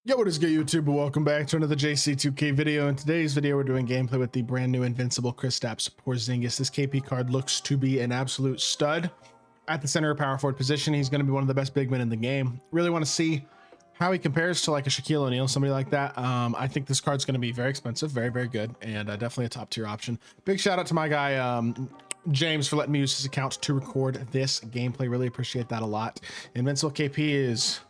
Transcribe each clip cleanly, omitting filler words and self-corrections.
Yo, what is good, YouTube? Welcome back to another JC2K video. In today's video, we're doing gameplay with the brand new Invincible KRISTAPS PORZINGIS. This KP card looks to be an absolute stud. At the center of power forward position, he's going to be one of the best big men in the game. Really want to see how he compares to like a Shaquille O'Neal, somebody like that. I think this card's going to be very expensive, very good, and definitely a top tier option. Big shout out to my guy James for letting me use his account to record this gameplay. Really appreciate that a lot. Invincible KP is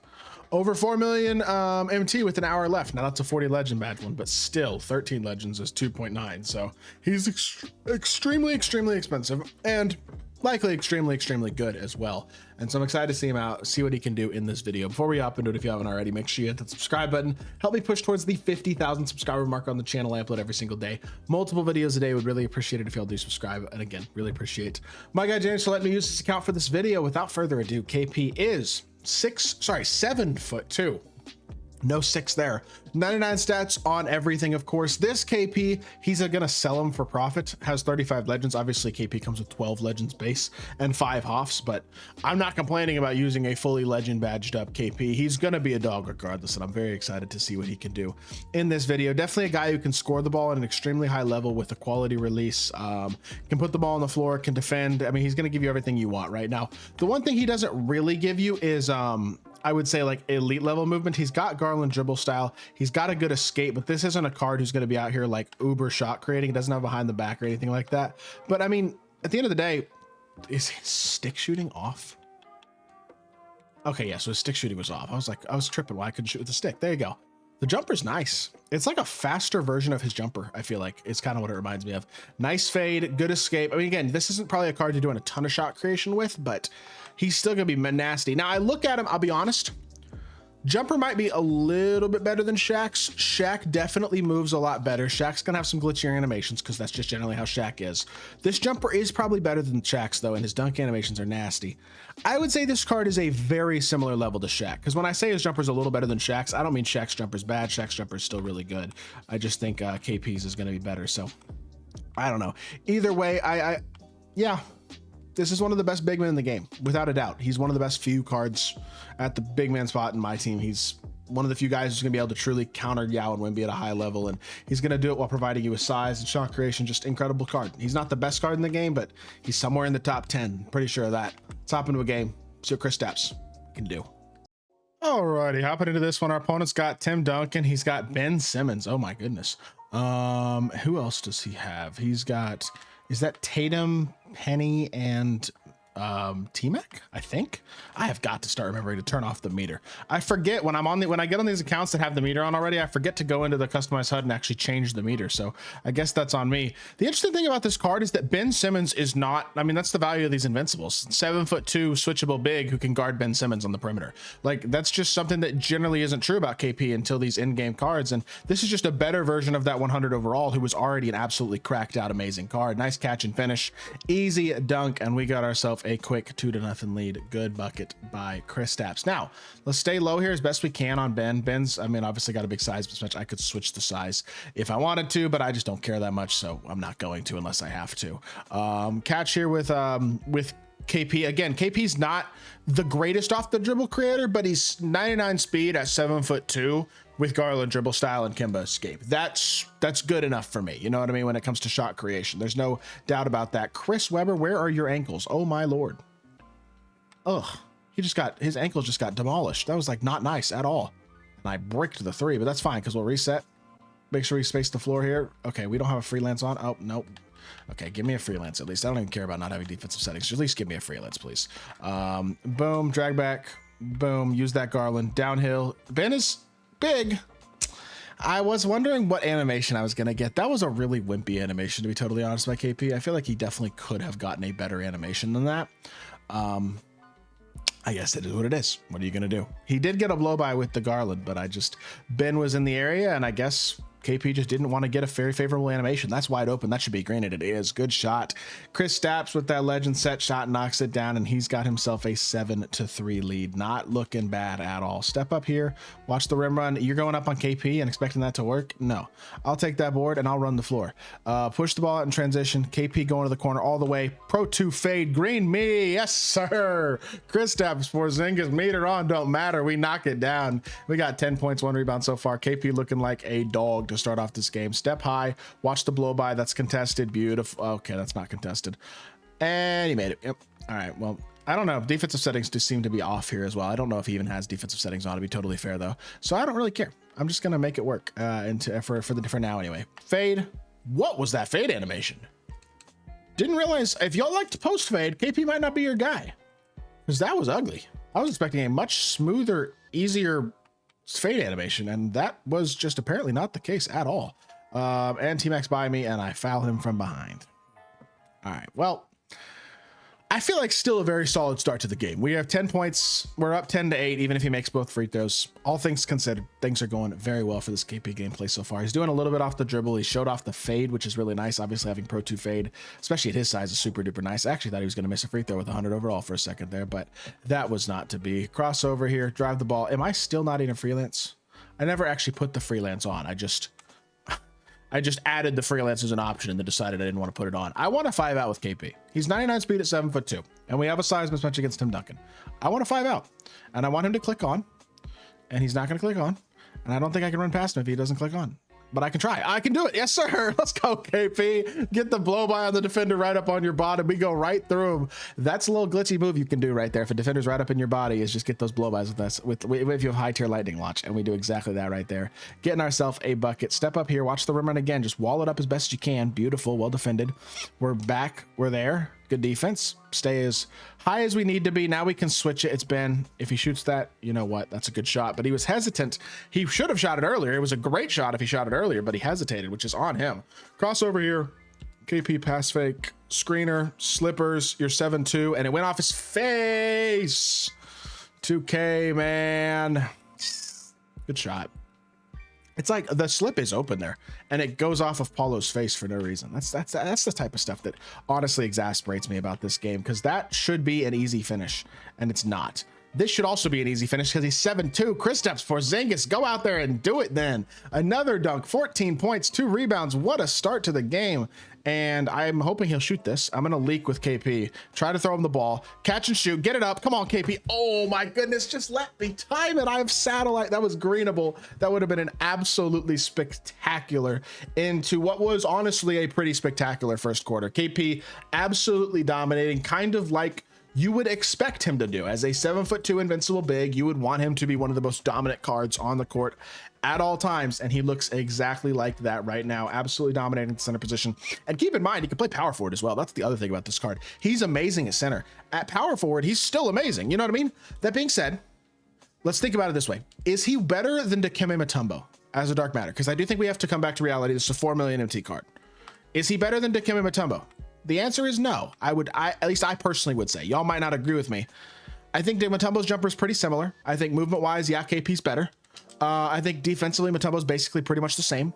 over 4 million MT with an hour left. Now that's a 40 legend badge one, but still 13 legends is 2.9. So he's extremely expensive and likely extremely good as well. And so I'm excited to see him out, see what he can do in this video. Before we hop into it, if you haven't already, make sure you hit that subscribe button. Help me push towards the 50,000 subscriber mark on the channel. I upload every single day, multiple videos a day. Would really appreciate it if y'all do subscribe. And again, really appreciate my guy James for letting me use this account for this video. Without further ado, KP is 7'2". No 6 there. 99 stats on everything, of course. This KP, he's gonna sell him for profit. Has 35 legends. Obviously, KP comes with 12 legends base and 5 hoffs, but I'm not complaining about using a fully legend badged up KP. He's gonna be a dog regardless, and I'm very excited to see what he can do in this video. Definitely a guy who can score the ball at an extremely high level with a quality release. Can put the ball on the floor, can defend. I mean, he's gonna give you everything you want right now. The one thing he doesn't really give you is I would say like elite level movement. He's got Garland dribble style. He's got a good escape, but this isn't a card who's going to be out here like uber shot creating. It doesn't have behind the back or anything like that. But I mean, at the end of the day, is his stick shooting off? Okay, yeah, so his stick shooting was off. I was tripping why I couldn't shoot with the stick. There you go. The jumper's nice. It's like a faster version of his jumper. I feel like it's kind of what it reminds me of. Nice fade, good escape. I mean, again, this isn't probably a card you're doing a ton of shot creation with, but he's still gonna be nasty. Now I look at him, I'll be honest, jumper might be a little bit better than Shaq's. Shaq definitely moves a lot better. Shaq's gonna have some glitchier animations because that's just generally how Shaq is. This jumper is probably better than Shaq's though, and his dunk animations are nasty. I would say this card is a very similar level to Shaq, because when I say his jumper is a little better than Shaq's, I don't mean Shaq's jumper is bad. Shaq's jumper is still really good. I just think KP's is gonna be better. So I don't know. Either way, yeah. This is one of the best big men in the game, without a doubt. He's one of the best few cards at the big man spot in my team. He's one of the few guys who's gonna be able to truly counter Yao and Wimby at a high level, and he's gonna do it while providing you with size and shot creation. Just incredible card. He's not the best card in the game, but he's somewhere in the top 10. Pretty sure of that. Let's hop into a game, see what KRISTAPS can do. Alrighty, hopping into this one. Our opponent's got Tim Duncan. He's got Ben Simmons. Oh my goodness. Who else does he have? He's got, is that Tatum, Penny, and T-Mac? I think I have got to start remembering to turn off the meter. I forget when I get on these accounts that have the meter on already, I forget to go into the customized HUD and actually change the meter. So I guess that's on me. The interesting thing about this card is that Ben Simmons is not, I mean, that's the value of these invincibles. 7'2" switchable big who can guard Ben Simmons on the perimeter. Like, that's just something that generally isn't true about KP until these in-game cards. And this is just a better version of that 100 overall, who was already an absolutely cracked out amazing card. Nice catch and finish, easy dunk, and we got ourselves a quick 2-0 lead. Good bucket by KRISTAPS. Now let's stay low here as best we can on Ben. Ben's, I mean, obviously got a big size mismatch. I could switch the size if I wanted to, but I just don't care that much, so I'm not going to unless I have to. Catch here with KP. Again, KP's not the greatest off the dribble creator, but he's 99 speed at 7'2" with Garland dribble style and Kimba escape. That's good enough for me. You know what I mean? When it comes to shot creation, there's no doubt about that. Chris Webber, where are your ankles? Oh my Lord. Ugh, his ankles just got demolished. That was like not nice at all. And I bricked the 3, but that's fine because we'll reset. Make sure we space the floor here. Okay, we don't have a freelance on. Oh, nope. Okay, give me a freelance at least. I don't even care about not having defensive settings. Just at least give me a freelance, please. Boom, drag back. Boom, use that Garland. Downhill. Ben is big. I was wondering what animation I was going to get. That was a really wimpy animation, to be totally honest, by KP. I feel like he definitely could have gotten a better animation than that. I guess it is what it is. What are you going to do? He did get a blow by with the Garland, but Ben was in the area, and I guess KP just didn't want to get a very favorable animation. That's wide open. That should be green. It is. Good shot. KRISTAPS with that legend set shot knocks it down, and he's got himself a 7-3 lead. Not looking bad at all. Step up here. Watch the rim run. You're going up on KP and expecting that to work? No. I'll take that board and I'll run the floor. Push the ball out in transition. KP going to the corner all the way. Pro 2 fade. Green me. Yes, sir. KRISTAPS, Porzingis, meter on. Don't matter. We knock it down. We got 10 points, 1 rebound so far. KP looking like a dog to start off this game. Step high, watch the blow by. That's contested. Beautiful. Okay, that's not contested, and he made it. Yep. All right, well, I don't know, defensive settings do seem to be off here as well. I don't know if he even has defensive settings on, to be totally fair though, so I don't really care. I'm just gonna make it work for now anyway. Fade. What was that fade animation? Didn't realize if y'all like to post fade, KP might not be your guy, because that was ugly. I was expecting a much smoother, easier fade animation, and that was just apparently not the case at all. And T-Max by me, and I foul him from behind. All right, well, I feel like still a very solid start to the game. We have 10 points. We're up 10-8, even if he makes both free throws. All things considered, things are going very well for this KP gameplay so far. He's doing a little bit off the dribble. He showed off the fade, which is really nice. Obviously, having Pro 2 fade, especially at his size, is super duper nice. I actually thought he was going to miss a free throw with 100 overall for a second there, but that was not to be. Crossover here, drive the ball. Am I still not in a freelance? I never actually put the freelance on. I just added the freelance as an option and then decided I didn't want to put it on. I want a 5 out with KP. He's 99 speed at 7'2", and we have a size mismatch against Tim Duncan. I want a 5 out, and I want him to click on, and he's not going to click on, and I don't think I can run past him if he doesn't click on. But I can try. I can do it. Yes, sir. Let's go, KP. Get the blow by on the defender right up on your bottom. We go right through him. That's a little glitchy move you can do right there. If a defender's right up in your body, is just get those blow bys with us if you have high tier lightning launch, and we do exactly that right there. Getting ourselves a bucket. Step up here. Watch the rim run again. Just wall it up as best you can. Beautiful. Well defended. We're back. We're there. Good defense. Stay as high as we need to be. Now we can switch it. It's Ben. If he shoots that, you know what? That's a good shot. But he was hesitant. He should have shot it earlier. It was a great shot if he shot it earlier, but he hesitated, which is on him. Crossover here. KP pass fake. Screener. Slippers. You're 7-2. And it went off his face. 2K, man. Good shot. It's like the slip is open there, and it goes off of Paulo's face for no reason. That's the type of stuff that honestly exasperates me about this game, because that should be an easy finish, and it's not. This should also be an easy finish because he's 7-2. KRISTAPS, Porzingis, go out there and do it then. Another dunk, 14 points, 2 rebounds. What a start to the game. And I'm hoping he'll shoot this. I'm going to leak with KP. Try to throw him the ball. Catch and shoot. Get it up. Come on, KP. Oh, my goodness. Just let me time it. I have satellite. That was greenable. That would have been an absolutely spectacular into what was honestly a pretty spectacular first quarter. KP absolutely dominating, kind of like you would expect him to do. As a 7'2" invincible big, you would want him to be one of the most dominant cards on the court at all times, and he looks exactly like that right now. Absolutely dominating the center position. And keep in mind, he can play power forward as well. That's the other thing about this card. He's amazing at center. At power forward, he's still amazing. You know what I mean? That being said, let's think about it this way. Is he better than Dikembe Mutombo as a dark matter? Because I do think we have to come back to reality. This is a 4 million MT card. Is he better than Dikembe Mutombo? The answer is no. At least I personally would say. Y'all might not agree with me. I think Mutombo's jumper is pretty similar. I think movement wise, yeah, KP's better. I think defensively, Mutombo's basically pretty much the same.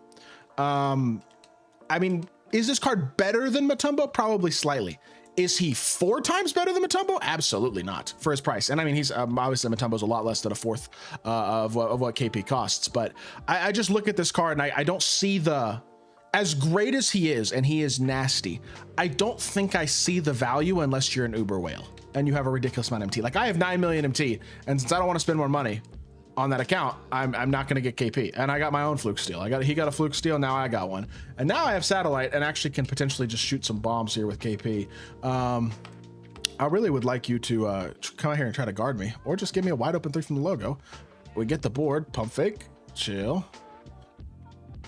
I mean, is this card better than Mutombo? Probably slightly. Is he 4 times better than Mutombo? Absolutely not, for his price. And I mean, he's obviously Mutombo's a lot less than a fourth of what KP costs. But I just look at this card and I don't see as great as he is, and he is nasty, I don't think I see the value unless you're an uber whale and you have a ridiculous amount of MT. Like, I have 9 million MT, and since I don't want to spend more money on that account, I'm not going to get KP. And I got my own fluke steal. He got a fluke steal. Now I got one, and now I have satellite and actually can potentially just shoot some bombs here with KP. I really would like you to come out here and try to guard me, or just give me a wide open 3 from the logo. We get the board. Pump fake. Chill.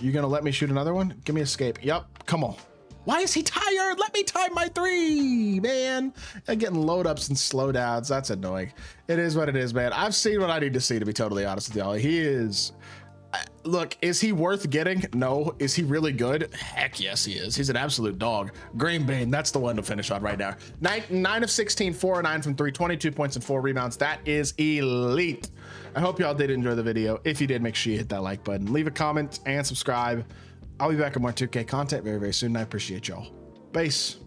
You gonna let me shoot another one? Give me escape. Yep. Come on. Why is he tired? Let me time my 3, man. I'm getting load ups and slow downs. That's annoying. It is what it is, man. I've seen what I need to see, to be totally honest with y'all. He is. Look, is he worth getting? No. Is he really good? Heck yes, he is. He's an absolute dog. Green Bean, that's the one to finish on right now. 9 of 16, 4 of 9 from 3, 22 points and 4 rebounds. That is elite. I hope y'all did enjoy the video. If you did, make sure you hit that like button, leave a comment, and subscribe. I'll be back with more 2K content very, very soon. I appreciate y'all. Peace.